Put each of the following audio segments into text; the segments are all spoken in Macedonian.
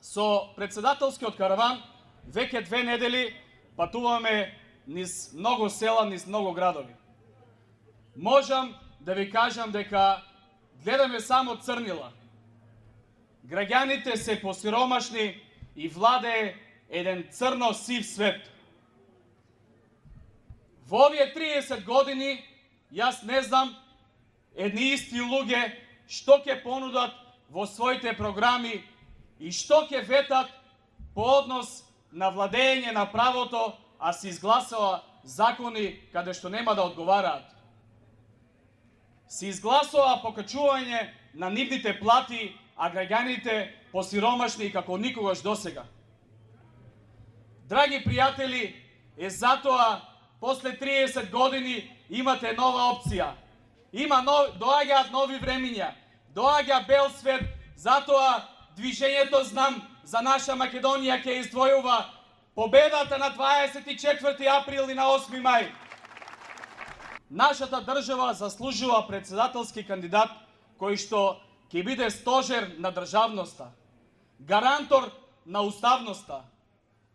Со председателскиот караван веќе 2 недели патуваме низ многу села, низ многу градови. Можам да ви кажам дека гледаме само црнила. Граѓаните се посиромашни и владее еден црно-сив свет. Во овие 30 години јас не знам едни исти луѓе што ќе понудат во своите програми и што ќе ветат по однос на владење на правото, а се изгласува закони каде што нема да одговараат. Се изгласува покачување на нивните плати, а граѓаните посиромашни како никогаш досега. Драги пријатели, затоа после 30 години имате нова опција. Доаѓаат нови времиња, доаѓа бел свет, затоа Движењето Знам за наша Македонија ќе издвојува победата на 24 април и на 8 мај. Нашата држава заслужува председателски кандидат кој што ќе биде стожер на државноста, гарантор на уставноста,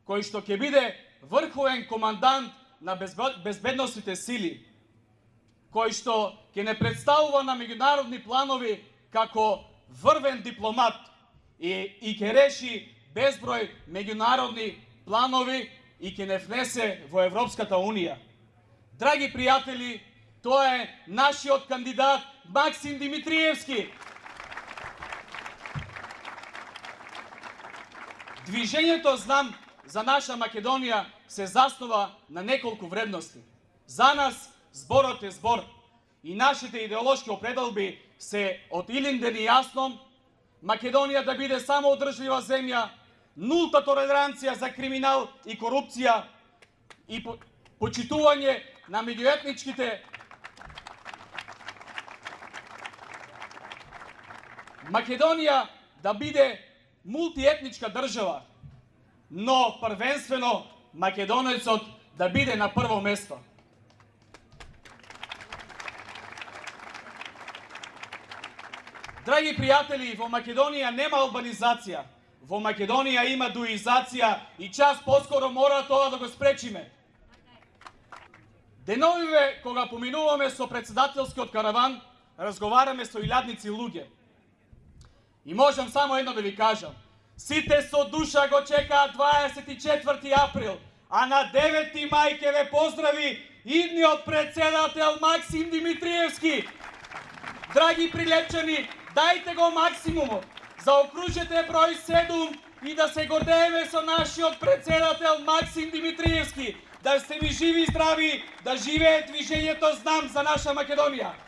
кој што ќе биде врховен командант на безбедносните сили, кој што ќе не представува на меѓународни планови како врвен дипломат и ќе реши безброј меѓународни планови и ќе не внесе во Европската Унија. Драги пријатели, тоа е нашиот кандидат Максим Димитриевски. Движењето Знам за наша Македонија се заснова на неколку вредности. За нас зборот е збор и нашите идеолошки определби се од Илинден и јасно, Македонија да биде самоодржлива земја, нулта толеранција за криминал и корупција и почитување на меѓуетничките. Македонија да биде мултиетничка држава, но првенствено македонецот да биде на прво место. Драги пријатели, во Македонија нема албанизација, во Македонија има дуизација и час поскоро мора тоа да го спречиме. Деновиве кога поминуваме со председателскиот караван, разговараме со илјадници луѓе. И можам само едно да ви кажам. Сите со душа го чекаат 24 април, а на 9 мај ќе ве поздрави идниот председател Максим Димитриевски. Драги прилепчани, дајте го максимумот, заокружете број 7 и да се гордееме со нашиот председател Максим Димитриевски. Да сте ви живи и здрави, да живее Движењето Знам за наша Македонија.